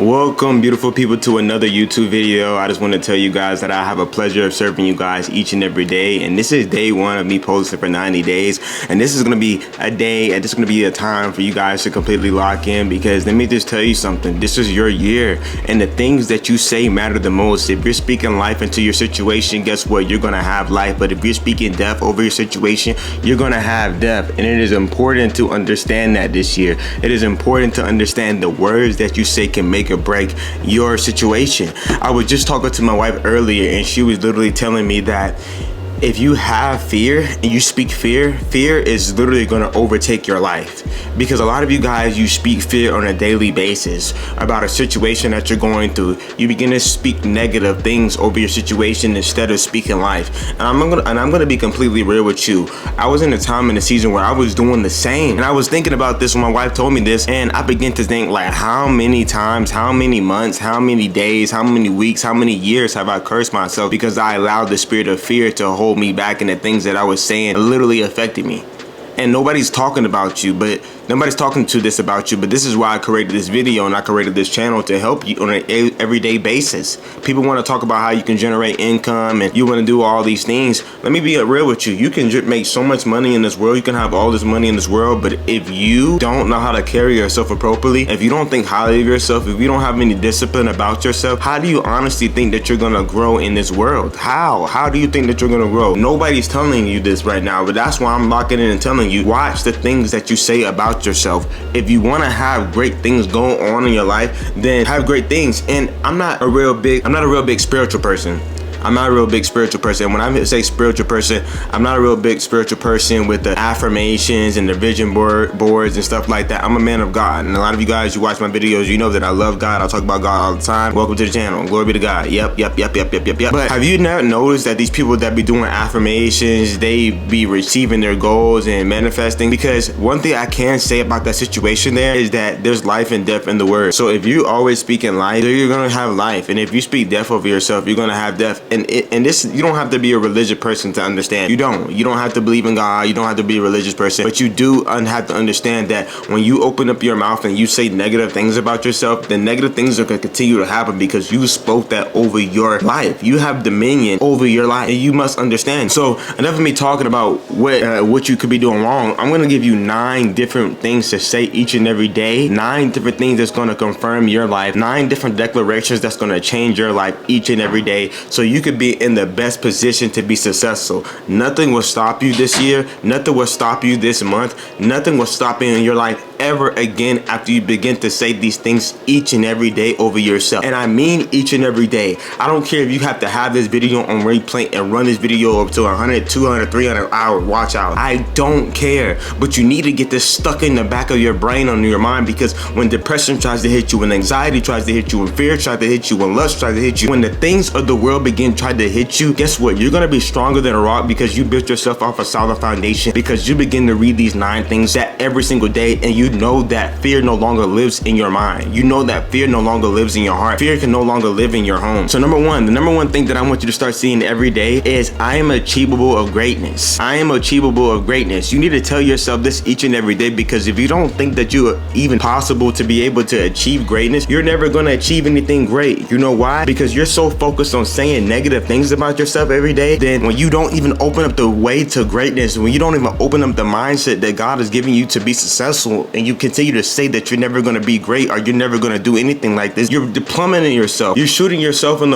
Welcome, beautiful people, to another YouTube video. I just want to tell you guys that I have a pleasure of serving you guys each and every day, and this is day one of me posting for 90 days, and this is going to be a day, and this is going to be a time for you guys to completely lock in, because let me just tell you something. This is your year, and the things that you say matter the most. If you're speaking life into your situation, guess what? You're going to have life. But if you're speaking death over your situation, you're going to have death. And it is important to understand that this year. It is important to understand the words that you say can make or break your situation. I was just talking to my wife earlier, and she was literally telling me that if you have fear and you speak fear, fear is literally going to overtake your life. Because a lot of you guys, you speak fear on a daily basis about a situation that you're going through. You begin to speak negative things over your situation instead of speaking life. And I'm gonna be completely real with you. I was in a time in the season where I was doing the same, and I was thinking about this when my wife told me this, and I began to think, like, how many times, how many months, how many days, how many weeks, how many years have I cursed myself because I allowed the spirit of fear to hold me back, and the things that I was saying literally affected me. And nobody's talking about you, but nobody's talking to this about you, but this is why I created this video and I created this channel to help you on an everyday basis. People want to talk about how you can generate income and you want to do all these things. Let me be real with you. You can make so much money in this world. You can have all this money in this world, but if you don't know how to carry yourself appropriately, if you don't think highly of yourself, if you don't have any discipline about yourself, how do you honestly think that you're going to grow in this world? How do you think that you're going to grow? Nobody's telling you this right now, but that's why I'm locking in and telling you, watch the things that you say about yourself. If you want to have great things going on in your life, then have great things. And I'm not a real big spiritual person. I'm not a real big spiritual person. When I say spiritual person, I'm not a real big spiritual person with the affirmations and the vision boards and stuff like that. I'm a man of God. And a lot of you guys, you watch my videos, you know that I love God. I talk about God all the time. Welcome to the channel. Glory be to God. Yep. But have you not noticed that these people that be doing affirmations, they be receiving their goals and manifesting? Because one thing I can say about that situation there is that there's life and death in the word. So if you always speak in life, you're going to have life. And if you speak death over yourself, you're going to have death. And this, you don't have to be a religious person to understand. You don't have to believe in God. You don't have to be a religious person, but you do have to understand that when you open up your mouth and you say negative things about yourself, the negative things are going to continue to happen because you spoke that over your life. You have dominion over your life, and you must understand. So enough of me talking about what you could be doing wrong. I'm going to give you 9 different things to say each and every day. 9 different things that's going to confirm your life. 9 different declarations that's going to change your life each and every day, so you could be in the best position to be successful. Nothing will stop you this year. Nothing will stop you this month. Nothing will stop you in your life ever again after you begin to say these things each and every day over yourself. And I mean each and every day. I don't care if you have to have this video on replay and run this video up to 100, 200, 300 hour watch out. I don't care, but you need to get this stuck in the back of your brain, on your mind, because when depression tries to hit you, when anxiety tries to hit you, when fear tries to hit you, when lust tries to hit you, when the things of the world begin try to hit you, guess what? You're going to be stronger than a rock because you built yourself off a solid foundation, because you begin to read these 9 things that every single day, and you know that fear no longer lives in your mind. You know that fear no longer lives in your heart. Fear can no longer live in your home. So the number one thing that I want you to start seeing every day is, I am achievable of greatness. I am achievable of greatness. You need to tell yourself this each and every day, because if you don't think that you are even possible to be able to achieve greatness, you're never going to achieve anything great. You know why? Because you're so focused on saying negative things about yourself every day, then when you don't even open up the way to greatness, when you don't even open up the mindset that God is giving you to be successful, and you continue to say that you're never going to be great or you're never going to do anything like this, you're plummeting yourself. You're shooting yourself in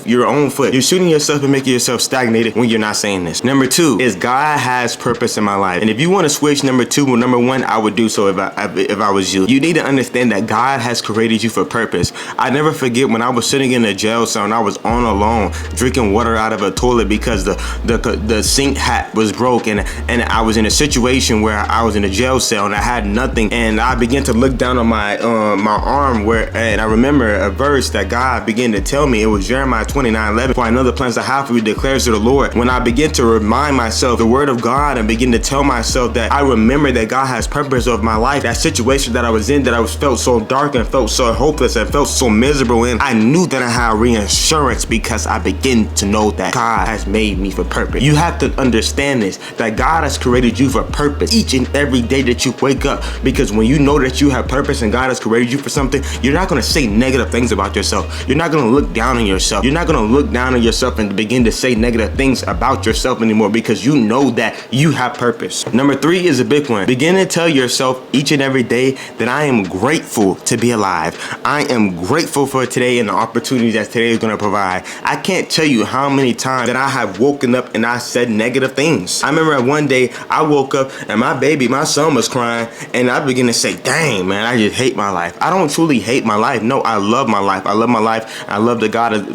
your own foot. You're shooting yourself and making yourself stagnated when you're not saying this. Number 2 is, God has purpose in my life. And if you want to switch number 2 with number 1, I would do so if I was you. You need to understand that God has created you for purpose. I never forget when I was sitting in a jail cell and I was on alone drinking water out of a toilet because the sink hat was broken, and I was in a situation where I was in a jail cell and I had nothing, and I began to look down on my arm, and I remember a verse that God began to tell me. It was Jeremiah 29:11. For I know the plans I have for you, declares to the Lord. When I begin to remind myself the word of God and begin to tell myself that I remember that God has purpose of my life, that situation that I was in, that I felt so dark and felt so hopeless and felt so miserable in, I knew that I had reassurance because I began to know that God has made me for purpose. You have to understand this, that God has created you for purpose each and every day that you wake up, because Because when you know that you have purpose and God has created you for something, you're not going to say negative things about yourself. You're not going to look down on yourself. You're not going to look down on yourself and begin to say negative things about yourself anymore, because you know that you have purpose. Number 3 is a big one. Begin to tell yourself each and every day that I am grateful to be alive. I am grateful for today and the opportunities that today is going to provide. I can't tell you how many times that I have woken up and I said negative things. I remember one day I woke up and my son was crying, and I began to say, dang, man, I just hate my life. I don't truly hate my life. No, I love my life. I love my life. I love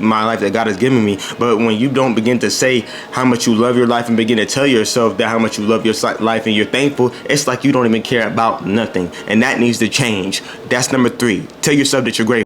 my life that God has given me. But when you don't begin to say how much you love your life and begin to tell yourself that how much you love your life and you're thankful, it's like you don't even care about nothing. And that needs to change. That's number 3. Tell yourself that you're grateful.